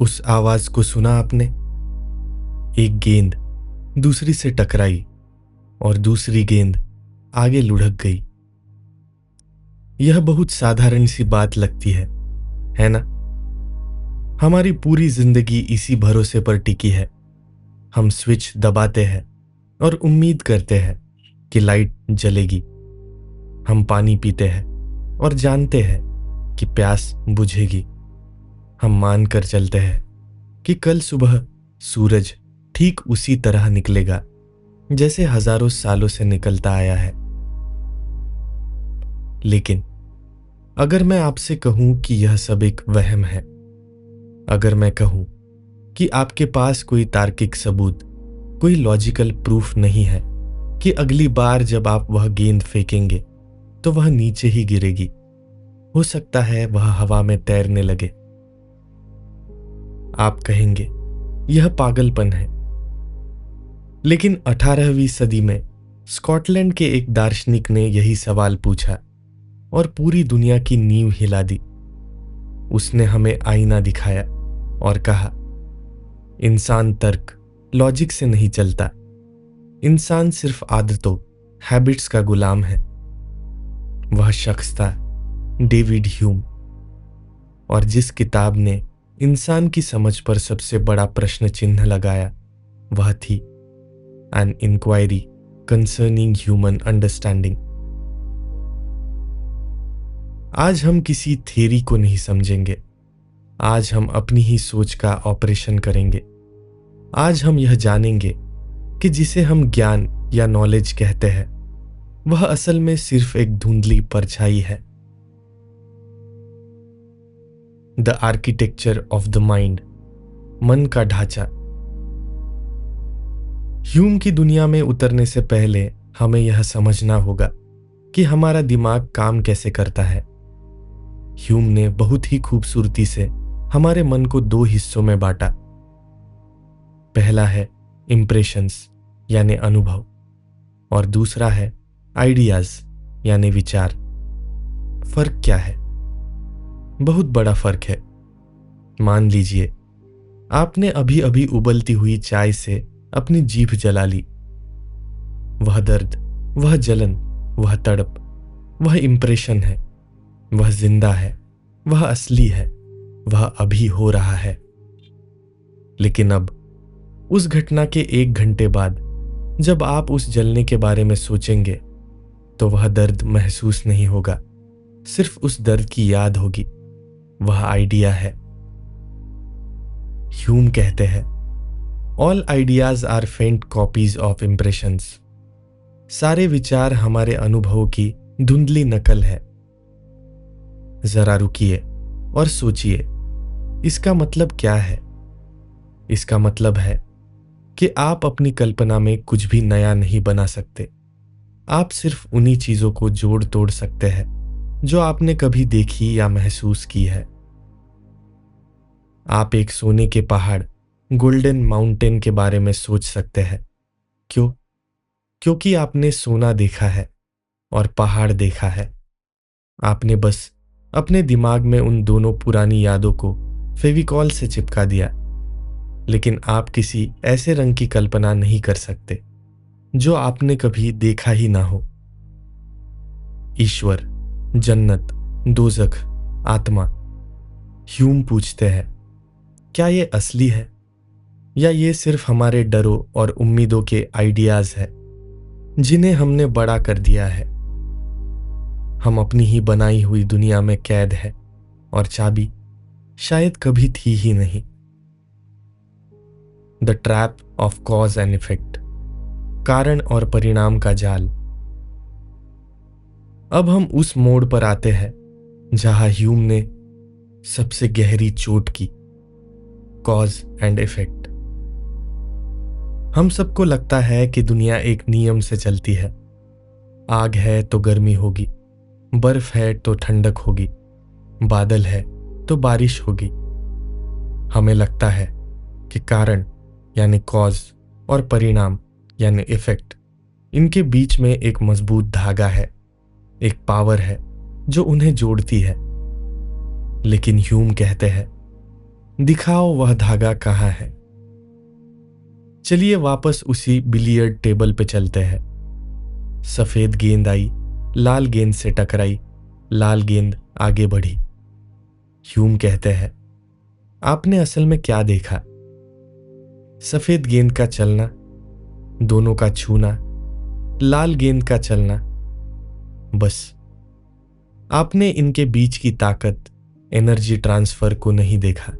उस आवाज को सुना आपने? एक गेंद दूसरी से टकराई और दूसरी गेंद आगे लुढ़क गई। यह बहुत साधारण सी बात लगती है ना? हमारी पूरी जिंदगी इसी भरोसे पर टिकी है। हम स्विच दबाते हैं और उम्मीद करते हैं कि लाइट जलेगी। हम पानी पीते हैं और जानते हैं कि प्यास बुझेगी। हम मान कर चलते हैं कि कल सुबह सूरज ठीक उसी तरह निकलेगा जैसे हजारों सालों से निकलता आया है। लेकिन अगर मैं आपसे कहूं कि यह सब एक वहम है, अगर मैं कहूं कि आपके पास कोई तार्किक सबूत, कोई लॉजिकल प्रूफ नहीं है कि अगली बार जब आप वह गेंद फेंकेंगे तो वह नीचे ही गिरेगी, हो सकता है वह हवा में तैरने लगे, आप कहेंगे यह पागलपन है। लेकिन 18वीं सदी में स्कॉटलैंड के एक दार्शनिक ने यही सवाल पूछा और पूरी दुनिया की नींव हिला दी। उसने हमें आईना दिखाया और कहा, इंसान तर्क, लॉजिक से नहीं चलता। इंसान सिर्फ आदतों, हैबिट्स का गुलाम है। वह शख्स था डेविड ह्यूम, और जिस किताब ने इंसान की समझ पर सबसे बड़ा प्रश्न चिन्ह लगाया वह थी an inquiry concerning human understanding. आज हम किसी थ्योरी को नहीं समझेंगे। आज हम अपनी ही सोच का ऑपरेशन करेंगे। आज हम यह जानेंगे कि जिसे हम ज्ञान या नॉलेज कहते हैं वह असल में सिर्फ एक धुंधली परछाई है। The architecture of the mind, मन का ढांचा। ह्यूम की दुनिया में उतरने से पहले हमें यह समझना होगा कि हमारा दिमाग काम कैसे करता है। ह्यूम ने बहुत ही खूबसूरती से हमारे मन को दो हिस्सों में बांटा। पहला है इंप्रेशंस यानी अनुभव, और दूसरा है आइडियाज यानी विचार। फर्क क्या है? बहुत बड़ा फर्क है। मान लीजिए आपने अभी अभी उबलती हुई चाय से अपनी जीभ जला ली। वह दर्द, वह जलन, वह तड़प, वह इंप्रेशन है, वह जिंदा है, वह असली है, वह अभी हो रहा है। लेकिन अब उस घटना के 1 घंटे बाद जब आप उस जलने के बारे में सोचेंगे तो वह दर्द महसूस नहीं होगा, सिर्फ उस दर्द की याद होगी। वह आइडिया है। ह्यूम कहते हैं, ऑल आइडियाज आर फेंट कॉपीज ऑफ इंप्रेशंस। सारे विचार हमारे अनुभवों की धुंधली नकल है। जरा रुकिए और सोचिए, इसका मतलब क्या है? इसका मतलब है कि आप अपनी कल्पना में कुछ भी नया नहीं बना सकते। आप सिर्फ उन्हीं चीजों को जोड़ तोड़ सकते हैं जो आपने कभी देखी या महसूस की है। आप एक सोने के पहाड़, गोल्डन माउंटेन के बारे में सोच सकते हैं। क्यों? क्योंकि आपने सोना देखा है और पहाड़ देखा है। आपने बस अपने दिमाग में उन दोनों पुरानी यादों को फेविकॉल से चिपका दिया। लेकिन आप किसी ऐसे रंग की कल्पना नहीं कर सकते जो आपने कभी देखा ही ना हो। ईश्वर, जन्नत, दोजख, आत्मा। ह्यूम पूछते हैं, क्या ये असली है या ये सिर्फ हमारे डरों और उम्मीदों के आइडियाज है जिन्हें हमने बड़ा कर दिया है? हम अपनी ही बनाई हुई दुनिया में कैद है और चाबी शायद कभी थी ही नहीं। The trap of cause and effect, कारण और परिणाम का जाल। अब हम उस मोड़ पर आते हैं जहां ह्यूम ने सबसे गहरी चोट की, कॉज एंड इफेक्ट। हम सबको लगता है कि दुनिया एक नियम से चलती है। आग है तो गर्मी होगी, बर्फ है तो ठंडक होगी, बादल है तो बारिश होगी। हमें लगता है कि कारण यानी कॉज और परिणाम यानी इफेक्ट, इनके बीच में एक मजबूत धागा है, एक पावर है जो उन्हें जोड़ती है। लेकिन ह्यूम कहते हैं, दिखाओ वह धागा कहाँ है। चलिए वापस उसी बिलियर्ड टेबल पे चलते हैं। सफेद गेंद आई, लाल गेंद से टकराई, लाल गेंद आगे बढ़ी। ह्यूम कहते हैं, आपने असल में क्या देखा? सफेद गेंद का चलना, दोनों का छूना, लाल गेंद का चलना। बस आपने इनके बीच की ताकत, एनर्जी ट्रांसफर को नहीं देखा।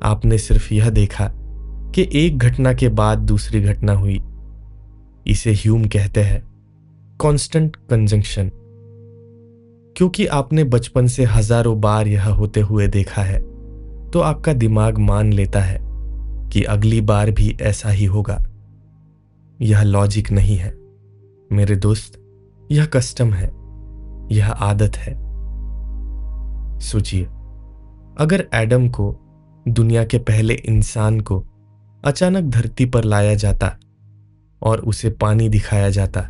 आपने सिर्फ यह देखा कि एक घटना के बाद दूसरी घटना हुई। इसे ह्यूम कहते हैं कांस्टेंट कंजंक्शन। क्योंकि आपने बचपन से हजारों बार यह होते हुए देखा है, तो आपका दिमाग मान लेता है कि अगली बार भी ऐसा ही होगा। यह लॉजिक नहीं है मेरे दोस्त, यह कस्टम है, यह आदत है। सोचिए, अगर एडम को, दुनिया के पहले इंसान को, अचानक धरती पर लाया जाता और उसे पानी दिखाया जाता,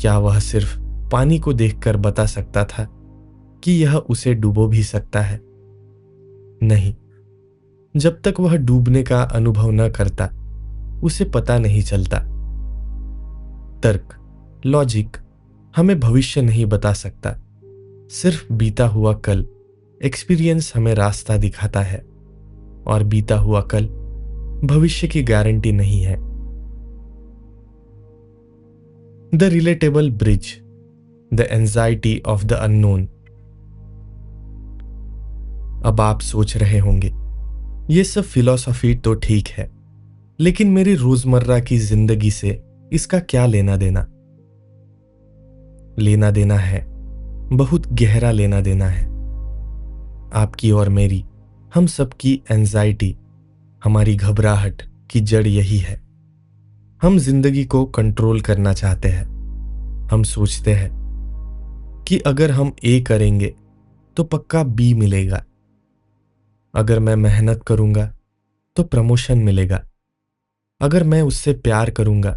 क्या वह सिर्फ पानी को देखकर बता सकता था कि यह उसे डुबो भी सकता है? नहीं, जब तक वह डूबने का अनुभव न करता उसे पता नहीं चलता। तर्क, लॉजिक हमें भविष्य नहीं बता सकता, सिर्फ बीता हुआ कल। एक्सपीरियंस हमें रास्ता दिखाता है और बीता हुआ कल भविष्य की गारंटी नहीं है। The relatable bridge, the anxiety of the unknown. अब आप सोच रहे होंगे, ये सब फिलॉसफी तो ठीक है, लेकिन मेरी रोजमर्रा की जिंदगी से इसका क्या लेना देना? लेना देना है, बहुत गहरा लेना देना है। आपकी और मेरी, हम सबकी एंजाइटी, हमारी घबराहट की जड़ यही है। हम जिंदगी को कंट्रोल करना चाहते हैं। हम सोचते हैं कि अगर हम ए करेंगे तो पक्का बी मिलेगा। अगर मैं मेहनत करूंगा तो प्रमोशन मिलेगा। अगर मैं उससे प्यार करूंगा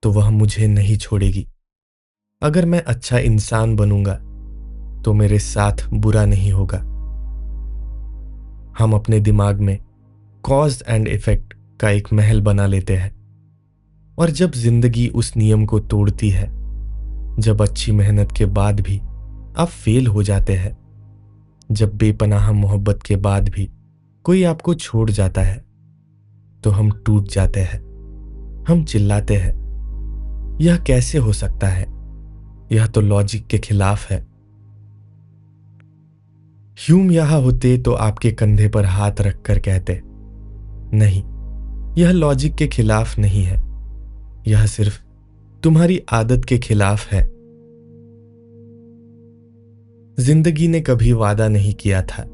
तो वह मुझे नहीं छोड़ेगी। अगर मैं अच्छा इंसान बनूंगा तो मेरे साथ बुरा नहीं होगा। हम अपने दिमाग में कॉज एंड इफेक्ट का एक महल बना लेते हैं, और जब जिंदगी उस नियम को तोड़ती है, जब अच्छी मेहनत के बाद भी आप फेल हो जाते हैं, जब बेपनाह मोहब्बत के बाद भी कोई आपको छोड़ जाता है, तो हम टूट जाते हैं। हम चिल्लाते हैं, यह कैसे हो सकता है? यह तो लॉजिक के खिलाफ है। ह्यूम यहां होते तो आपके कंधे पर हाथ रखकर कहते, नहीं, यह लॉजिक के खिलाफ नहीं है, यह सिर्फ तुम्हारी आदत के खिलाफ है। जिंदगी ने कभी वादा नहीं किया था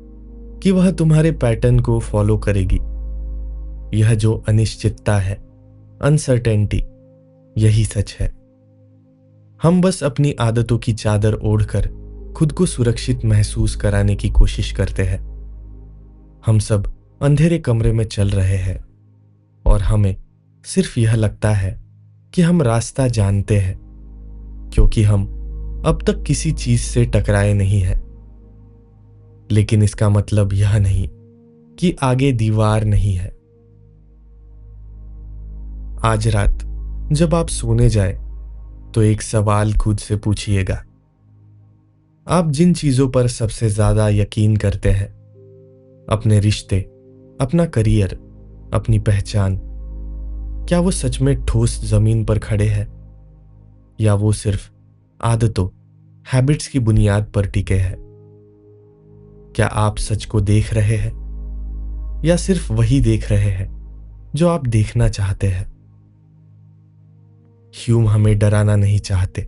कि वह तुम्हारे पैटर्न को फॉलो करेगी। यह जो अनिश्चितता है, अनसर्टेनिटी, यही सच है। हम बस अपनी आदतों की चादर ओढ़कर खुद को सुरक्षित महसूस कराने की कोशिश करते हैं। हम सब अंधेरे कमरे में चल रहे हैं और हमें सिर्फ यह लगता है कि हम रास्ता जानते हैं, क्योंकि हम अब तक किसी चीज से टकराए नहीं हैं। लेकिन इसका मतलब यह नहीं कि आगे दीवार नहीं है। आज रात जब आप सोने जाए तो एक सवाल खुद से पूछिएगा, आप जिन चीजों पर सबसे ज्यादा यकीन करते हैं, अपने रिश्ते, अपना करियर, अपनी पहचान, क्या वो सच में ठोस जमीन पर खड़े हैं, या वो सिर्फ आदतों, हैबिट्स की बुनियाद पर टिके हैं? क्या आप सच को देख रहे हैं, या सिर्फ वही देख रहे हैं जो आप देखना चाहते हैं? ह्यूम हमें डराना नहीं चाहते,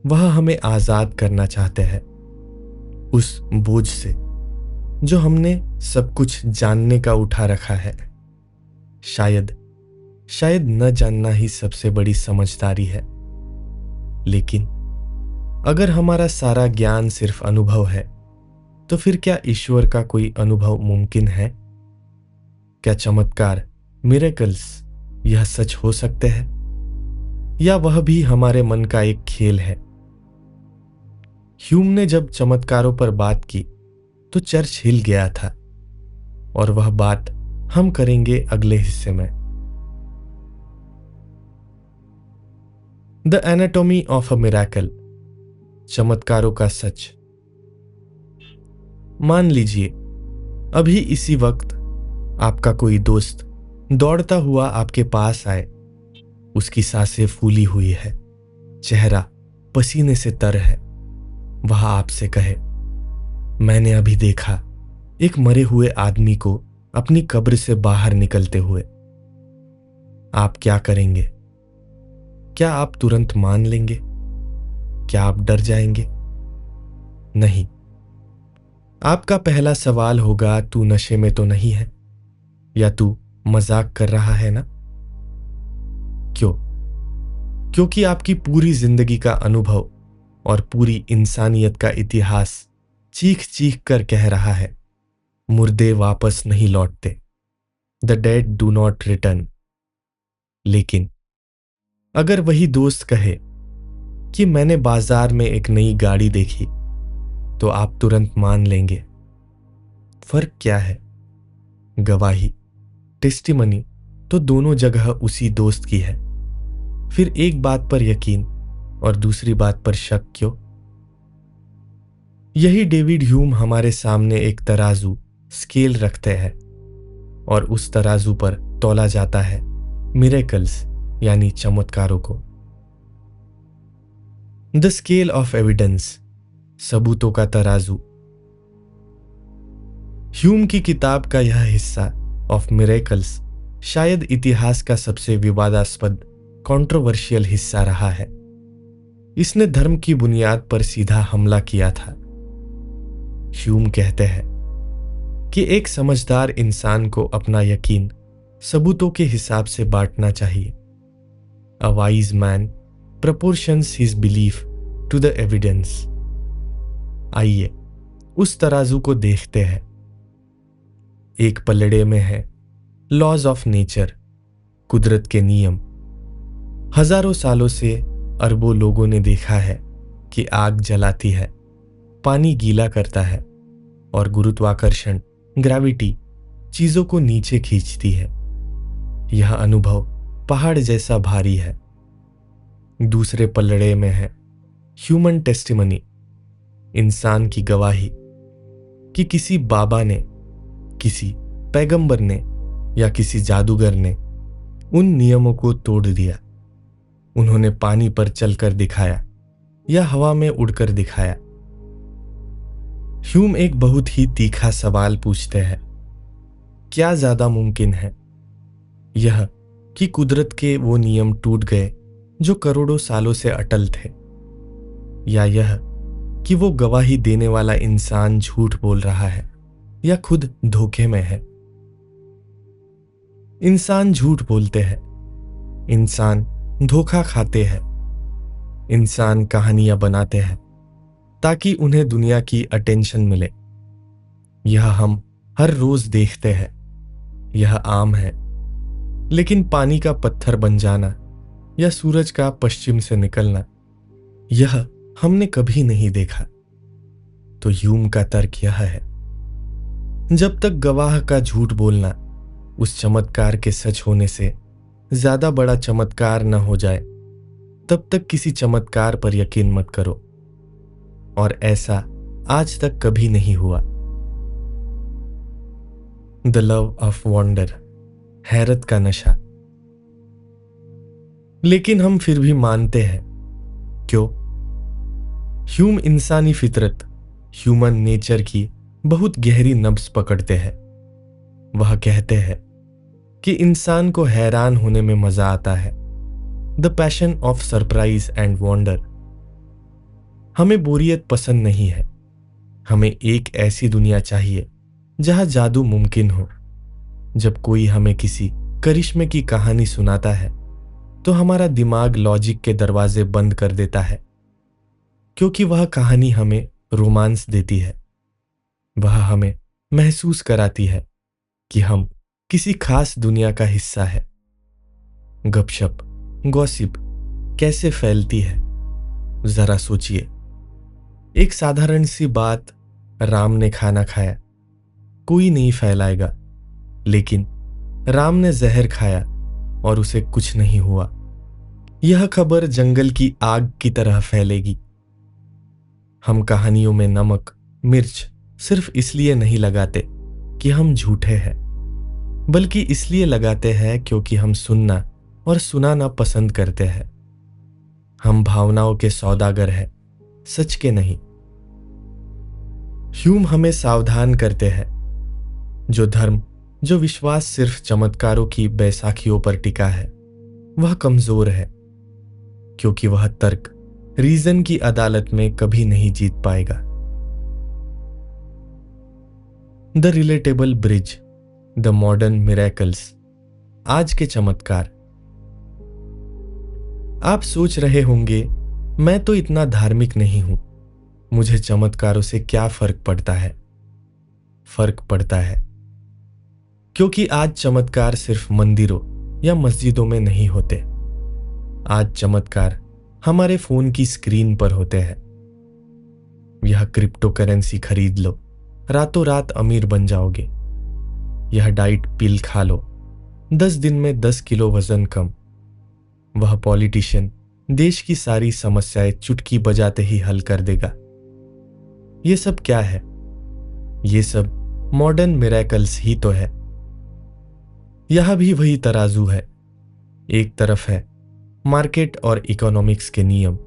वह हमें आजाद करना चाहते हैं उस बोझ से जो हमने सब कुछ जानने का उठा रखा है। शायद न जानना ही सबसे बड़ी समझदारी है। लेकिन अगर हमारा सारा ज्ञान सिर्फ अनुभव है, तो फिर क्या ईश्वर का कोई अनुभव मुमकिन है? क्या चमत्कार, मिरेकल्स, यह सच हो सकते हैं, या वह भी हमारे मन का एक खेल है? ह्यूम ने जब चमत्कारों पर बात की तो चर्च हिल गया था। और वह बात हम करेंगे अगले हिस्से में। The anatomy of a miracle, चमत्कारों का सच। मान लीजिए अभी इसी वक्त आपका कोई दोस्त दौड़ता हुआ आपके पास आए। उसकी सांसें फूली हुई है, चेहरा पसीने से तर है। वह आपसे कहे, मैंने अभी देखा एक मरे हुए आदमी को अपनी कब्र से बाहर निकलते हुए। आप क्या करेंगे? क्या आप तुरंत मान लेंगे? क्या आप डर जाएंगे? नहीं। आपका पहला सवाल होगा, तू नशे में तो नहीं है? या तू मजाक कर रहा है ना? क्यों? क्योंकि आपकी पूरी जिंदगी का अनुभव और पूरी इंसानियत का इतिहास चीख चीख कर कह रहा है, मुर्दे वापस नहीं लौटते। The dead do not return. लेकिन अगर वही दोस्त कहे कि मैंने बाजार में एक नई गाड़ी देखी, तो आप तुरंत मान लेंगे। फर्क क्या है? गवाही, टेस्टिमनी तो दोनों जगह उसी दोस्त की है। फिर एक बात पर यकीन और दूसरी बात पर शक क्यों? यही डेविड ह्यूम हमारे सामने एक तराजू, स्केल रखते हैं और उस तराजू पर तौला जाता है मिरेकल्स यानी चमत्कारों को। द स्केल ऑफ एविडेंस, सबूतों का तराजू। ह्यूम की किताब का यह हिस्सा ऑफ मिरेकल्स शायद इतिहास का सबसे विवादास्पद, कंट्रोवर्शियल हिस्सा रहा है। इसने धर्म की बुनियाद पर सीधा हमला किया था। ह्यूम कहते हैं कि एक समझदार इंसान को अपना यकीन सबूतों के हिसाब से बांटना चाहिए। A wise man proportions his belief to the evidence. आइए उस तराजू को देखते हैं। एक पलड़े में है लॉज ऑफ नेचर, कुदरत के नियम। हजारों सालों से अरबों लोगों ने देखा है कि आग जलाती है, पानी गीला करता है और गुरुत्वाकर्षण, ग्रेविटी चीजों को नीचे खींचती है। यह अनुभव पहाड़ जैसा भारी है। दूसरे पलड़े में है ह्यूमन टेस्टिमनी, इंसान की गवाही कि किसी बाबा ने, किसी पैगंबर ने या किसी जादूगर ने उन नियमों को तोड़ दिया। उन्होंने पानी पर चलकर दिखाया या हवा में उड़कर दिखाया। ह्यूम एक बहुत ही तीखा सवाल पूछते हैं, क्या ज्यादा मुमकिन है, यह कि कुदरत के वो नियम टूट गए जो करोड़ों सालों से अटल थे, या यह कि वो गवाही देने वाला इंसान झूठ बोल रहा है या खुद धोखे में है? इंसान झूठ बोलते हैं, इंसान धोखा खाते हैं, इंसान कहानियां बनाते हैं ताकि उन्हें दुनिया की अटेंशन मिले। यह हम हर रोज देखते हैं, यह आम है। लेकिन पानी का पत्थर बन जाना या सूरज का पश्चिम से निकलना, यह हमने कभी नहीं देखा। तो ह्यूम का तर्क यह है, जब तक गवाह का झूठ बोलना उस चमत्कार के सच होने से ज्यादा बड़ा चमत्कार न हो जाए, तब तक किसी चमत्कार पर यकीन मत करो। और ऐसा आज तक कभी नहीं हुआ। द लव ऑफ वंडर, हैरत का नशा। लेकिन हम फिर भी मानते हैं। क्यों? ह्यूम इंसानी फितरत, ह्यूमन नेचर की बहुत गहरी नब्ज पकड़ते हैं। वह कहते हैं कि इंसान को हैरान होने में मजा आता है। The passion of surprise and wonder. हमें बोरियत पसंद नहीं है। हमें एक ऐसी दुनिया चाहिए जहां जादू मुमकिन हो। जब कोई हमें किसी करिश्मे की कहानी सुनाता है तो हमारा दिमाग लॉजिक के दरवाजे बंद कर देता है, क्योंकि वह कहानी हमें रोमांस देती है। वह हमें महसूस कराती है कि हम किसी खास दुनिया का हिस्सा है। गपशप, गॉसिप कैसे फैलती है जरा सोचिए। एक साधारण सी बात, राम ने खाना खाया, कोई नहीं फैलाएगा लेकिन राम ने जहर खाया और उसे कुछ नहीं हुआ। यह खबर जंगल की आग की तरह फैलेगी। हम कहानियों में नमक, मिर्च सिर्फ इसलिए नहीं लगाते कि हम झूठे हैं, बल्कि इसलिए लगाते हैं क्योंकि हम सुनना और सुनाना पसंद करते हैं। हम भावनाओं के सौदागर हैं, सच के नहीं। ह्यूम हमें सावधान करते हैं, जो धर्म, जो विश्वास सिर्फ चमत्कारों की बैसाखियों पर टिका है, वह कमजोर है, क्योंकि वह तर्क, रीजन की अदालत में कभी नहीं जीत पाएगा। The relatable bridge, the modern miracles, आज के चमत्कार। आप सोच रहे होंगे, मैं तो इतना धार्मिक नहीं हूं, मुझे चमत्कारों से क्या फर्क पड़ता है? फर्क पड़ता है, क्योंकि आज चमत्कार सिर्फ मंदिरों या मस्जिदों में नहीं होते। आज चमत्कार हमारे फोन की स्क्रीन पर होते हैं। यह क्रिप्टो करेंसी खरीद लो, रातों रात अमीर बन जाओगे। यह डाइट पिल खा लो, 10 दिन में 10 किलो वजन कम। वह पॉलिटिशियन देश की सारी समस्याएं चुटकी बजाते ही हल कर देगा। ये सब क्या है? ये सब मॉडर्न मिरेकल्स ही तो है। यह भी वही तराजू है। एक तरफ है मार्केट और इकोनॉमिक्स के नियम,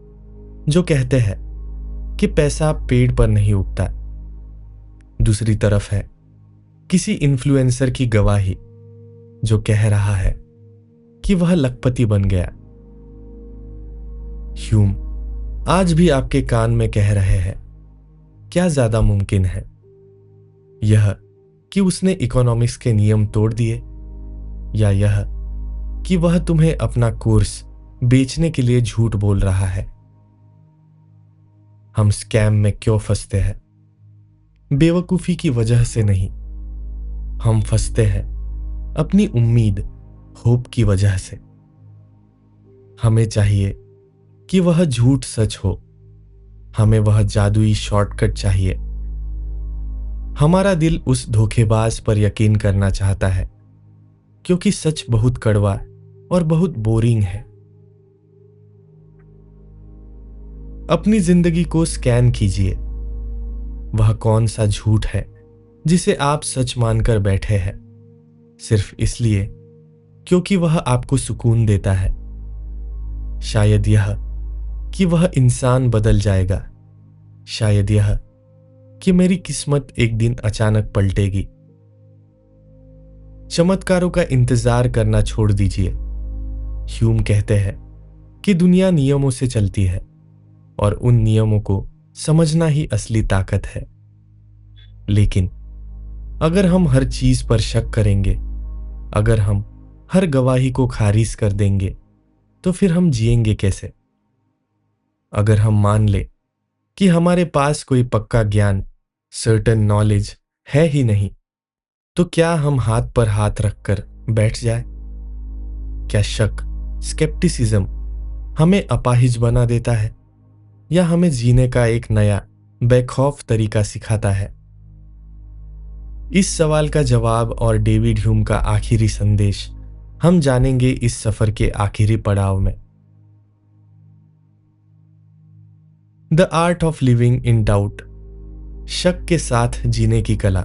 जो कहते हैं कि पैसा पेड़ पर नहीं उगता। दूसरी तरफ है किसी इन्फ्लुएंसर की गवाही, जो कह रहा है कि वह लखपति बन गया। ह्यूम आज भी आपके कान में कह रहे हैं, क्या ज्यादा मुमकिन है, यह कि उसने इकोनॉमिक्स के नियम तोड़ दिए, या यह कि वह तुम्हें अपना कोर्स बेचने के लिए झूठ बोल रहा है? हम स्कैम में क्यों फंसते हैं? बेवकूफी की वजह से नहीं, हम फंसते हैं अपनी उम्मीद, होप की वजह से। हमें चाहिए कि वह झूठ सच हो, हमें वह जादुई शॉर्टकट चाहिए। हमारा दिल उस धोखेबाज पर यकीन करना चाहता है, क्योंकि सच बहुत कड़वा और बहुत बोरिंग है। अपनी जिंदगी को स्कैन कीजिए। वह कौन सा झूठ है जिसे आप सच मानकर बैठे हैं, सिर्फ इसलिए क्योंकि वह आपको सुकून देता है? शायद यह कि वह इंसान बदल जाएगा, शायद यह कि मेरी किस्मत एक दिन अचानक पलटेगी। चमत्कारों का इंतजार करना छोड़ दीजिए। ह्यूम कहते हैं कि दुनिया नियमों से चलती है, और उन नियमों को समझना ही असली ताकत है। लेकिन अगर हम हर चीज पर शक करेंगे, अगर हम हर गवाही को खारिज कर देंगे, तो फिर हम जिएंगे कैसे? अगर हम मान ले कि हमारे पास कोई पक्का ज्ञान, सर्टेन नॉलेज है ही नहीं, तो क्या हम हाथ पर हाथ रखकर बैठ जाए? क्या शक, स्केप्टिसिज्म हमें अपाहिज बना देता है, या हमें जीने का एक नया बेखौफ तरीका सिखाता है? इस सवाल का जवाब और डेविड ह्यूम का आखिरी संदेश हम जानेंगे इस सफर के आखिरी पड़ाव में। The art of living in doubt, शक के साथ जीने की कला।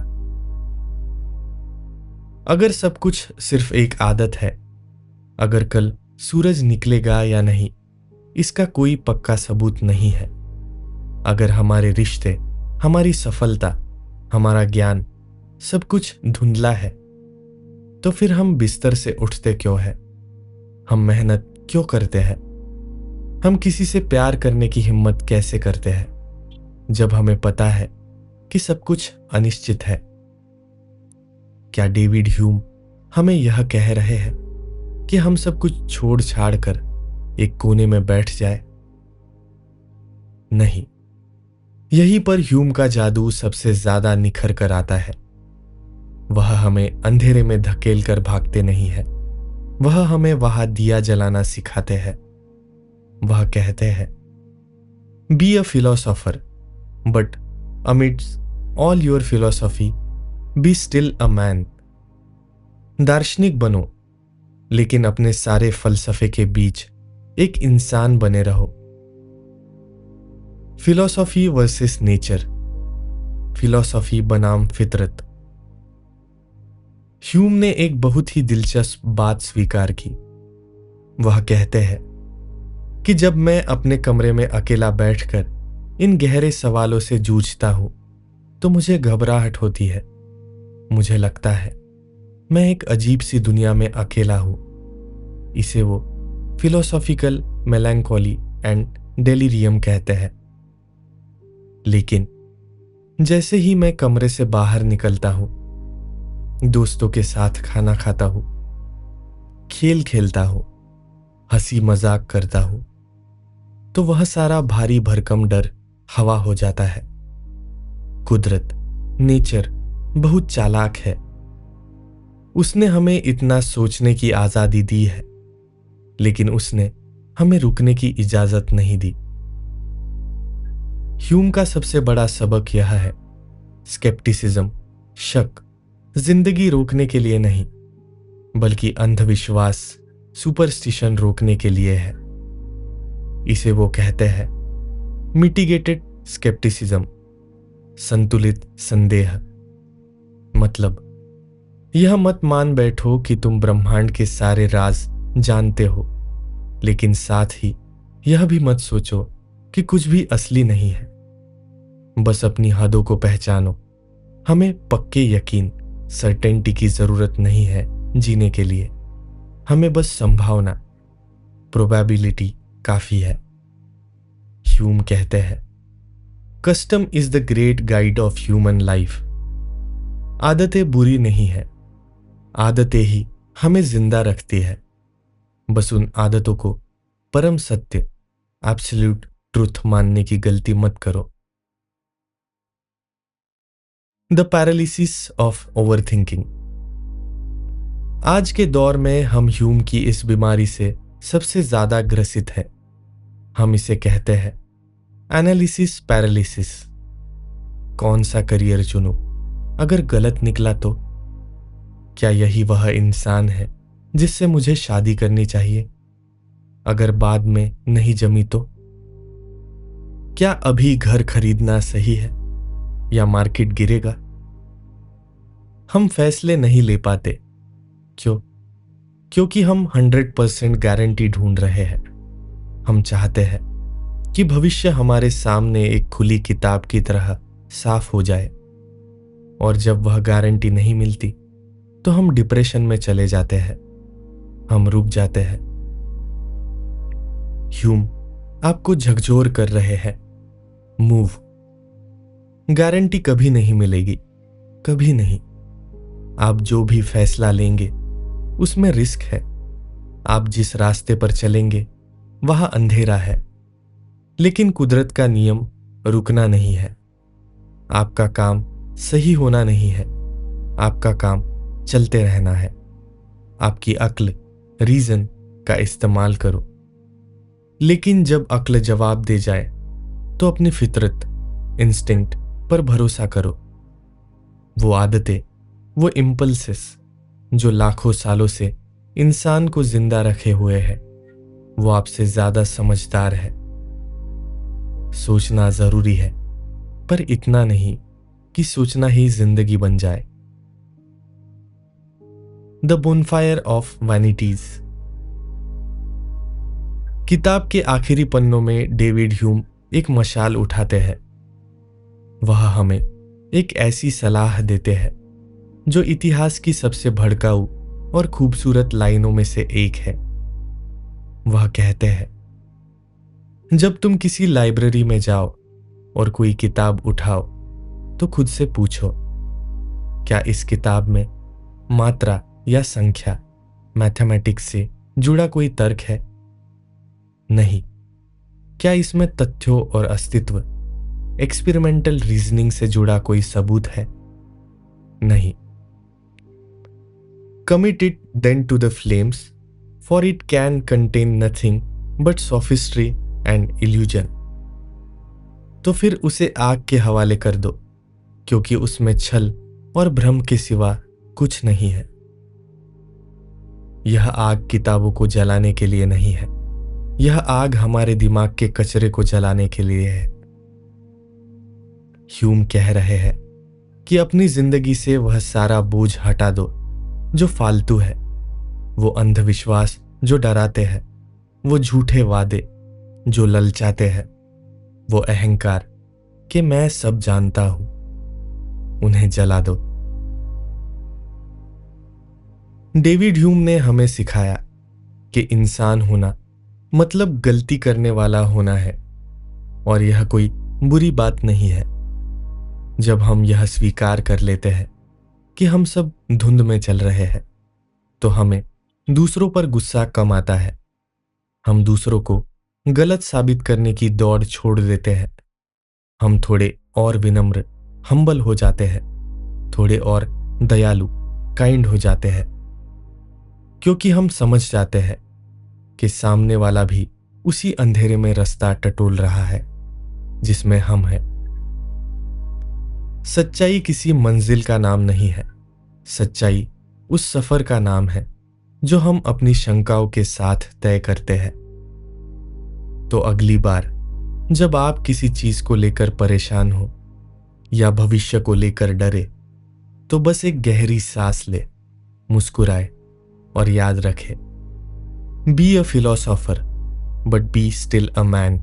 अगर सब कुछ सिर्फ एक आदत है, अगर कल सूरज निकलेगा या नहीं, इसका कोई पक्का सबूत नहीं है, अगर हमारे रिश्ते, हमारी सफलता, हमारा ज्ञान सब कुछ धुंधला है, तो फिर हम बिस्तर से उठते क्यों हैं? हम मेहनत क्यों करते हैं? हम किसी से प्यार करने की हिम्मत कैसे करते हैं, जब हमें पता है कि सब कुछ अनिश्चित है? क्या डेविड ह्यूम हमें यह कह रहे हैं कि हम सब कुछ छोड़ छाड़ कर एक कोने में बैठ जाए? नहीं, यहीं पर ह्यूम का जादू सबसे ज्यादा निखर कर आता है। वह हमें अंधेरे में धकेल कर भागते नहीं है, वह हमें वहां दिया जलाना सिखाते हैं। वह कहते हैं, be a philosopher, but amidst all your philosophy be still a man. दार्शनिक बनो, लेकिन अपने सारे फलसफे के बीच एक इंसान बने रहो। फिलॉसफी वर्सेस नेचर, फिलॉसफी बनाम फितरत। ह्यूम ने एक बहुत ही दिलचस्प बात स्वीकार की। वह कहते हैं कि जब मैं अपने कमरे में अकेला बैठकर इन गहरे सवालों से जूझता हूं तो मुझे घबराहट होती है। मुझे लगता है मैं एक अजीब सी दुनिया में अकेला हूं। इसे वो फिलोसॉफिकल मेलैंकोली एंड डेलीरियम कहते हैं। लेकिन जैसे ही मैं कमरे से बाहर निकलता हूं, दोस्तों के साथ खाना खाता हूं, खेल खेलता हूं, हंसी मजाक करता हूं, तो वह सारा भारी भरकम डर हवा हो जाता है। कुदरत, नेचर बहुत चालाक है। उसने हमें इतना सोचने की आजादी दी है, लेकिन उसने हमें रुकने की इजाजत नहीं दी। ह्यूम का सबसे बड़ा सबक यह है, स्केप्टिसिज्म, शक, जिंदगी रोकने के लिए नहीं, बल्कि अंधविश्वास, सुपरस्टिशन रोकने के लिए है। इसे वो कहते हैं मिटिगेटेड स्केप्टिसिज्म, संतुलित संदेह। मतलब यह मत मान बैठो कि तुम ब्रह्मांड के सारे राज जानते हो, लेकिन साथ ही यह भी मत सोचो कि कुछ भी असली नहीं है। बस अपनी हदों को पहचानो। हमें पक्के यकीन, सर्टेनिटी की जरूरत नहीं है जीने के लिए। हमें बस संभावना, प्रोबेबिलिटी काफी है। ह्यूम कहते हैं custom is the great guide of human life. आदतें बुरी नहीं है, आदतें ही हमें जिंदा रखती है। बस उन आदतों को परम सत्य, एब्सोल्यूट ट्रुथ मानने की गलती मत करो। The paralysis of overthinking. आज के दौर में हम ह्यूम की इस बीमारी से सबसे ज्यादा ग्रसित है। हम इसे कहते हैं एनालिसिस पैरालिसिस। कौन सा करियर चुनूं? अगर गलत निकला तो? क्या यही वह इंसान है जिससे मुझे शादी करनी चाहिए? अगर बाद में नहीं जमी तो? क्या अभी घर खरीदना सही है या मार्केट गिरेगा? हम फैसले नहीं ले पाते। क्यों? क्योंकि हम 100% गारंटी ढूंढ रहे हैं। हम चाहते हैं कि भविष्य हमारे सामने एक खुली किताब की तरह साफ हो जाए, और जब वह गारंटी नहीं मिलती तो हम डिप्रेशन में चले जाते हैं। हम रुक जाते हैं। ह्यूम आपको झकझोर कर रहे हैं, मूव। गारंटी कभी नहीं मिलेगी, कभी नहीं। आप जो भी फैसला लेंगे उसमें रिस्क है। आप जिस रास्ते पर चलेंगे वहां अंधेरा है, लेकिन कुदरत का नियम रुकना नहीं है। आपका काम सही होना नहीं है, आपका काम चलते रहना है। आपकी अक्ल, रीजन का इस्तेमाल करो। लेकिन जब अक्ल जवाब दे जाए तो अपनी फितरत, इंस्टिंक्ट पर भरोसा करो। वो आदतें, वो इंपल्सेस जो लाखों सालों से इंसान को जिंदा रखे हुए हैं, वो आपसे ज्यादा समझदार है। सोचना जरूरी है, पर इतना नहीं कि सोचना ही जिंदगी बन जाए। The bonfire of vanities. किताब के आखिरी पन्नों में डेविड ह्यूम एक मशाल उठाते हैं। वह हमें एक ऐसी सलाह देते हैं जो इतिहास की सबसे भड़काऊ और खूबसूरत लाइनों में से एक है। वह कहते हैं जब तुम किसी लाइब्रेरी में जाओ और कोई किताब उठाओ तो खुद से पूछो, क्या इस किताब में मात्रा या संख्या, मैथमेटिक्स से जुड़ा कोई तर्क है? नहीं। क्या इसमें तथ्यों और अस्तित्व, एक्सपेरिमेंटल रीजनिंग से जुड़ा कोई सबूत है? नहीं। Commit it then to the flames, for it can contain nothing but sophistry and illusion. तो फिर उसे आग के हवाले कर दो, क्योंकि उसमें छल और भ्रम के सिवा कुछ नहीं है। यह आग किताबों को जलाने के लिए नहीं है, यह आग हमारे दिमाग के कचरे को जलाने के लिए है। ह्यूम कह रहे हैं कि अपनी जिंदगी से वह सारा बोझ हटा दो जो फालतू है, वो अंधविश्वास जो डराते हैं, वो झूठे वादे जो ललचाते हैं, वो अहंकार कि मैं सब जानता हूं, उन्हें जला दो। डेविड ह्यूम ने हमें सिखाया कि इंसान होना मतलब गलती करने वाला होना है, और यह कोई बुरी बात नहीं है। जब हम यह स्वीकार कर लेते हैं कि हम सब धुंध में चल रहे हैं, तो हमें दूसरों पर गुस्सा कम आता है। हम दूसरों को गलत साबित करने की दौड़ छोड़ देते हैं। हम थोड़े और विनम्र, हम्बल हो जाते हैं, थोड़े और दयालु, काइंड हो जाते हैं, क्योंकि हम समझ जाते हैं कि सामने वाला भी उसी अंधेरे में रास्ता टटोल रहा है जिसमें हम हैं। सच्चाई किसी मंजिल का नाम नहीं है, सच्चाई उस सफर का नाम है जो हम अपनी शंकाओं के साथ तय करते हैं। तो अगली बार जब आप किसी चीज को लेकर परेशान हो या भविष्य को लेकर डरे, तो बस एक गहरी सांस ले, मुस्कुराए और याद रखे, be a philosopher but be still a man.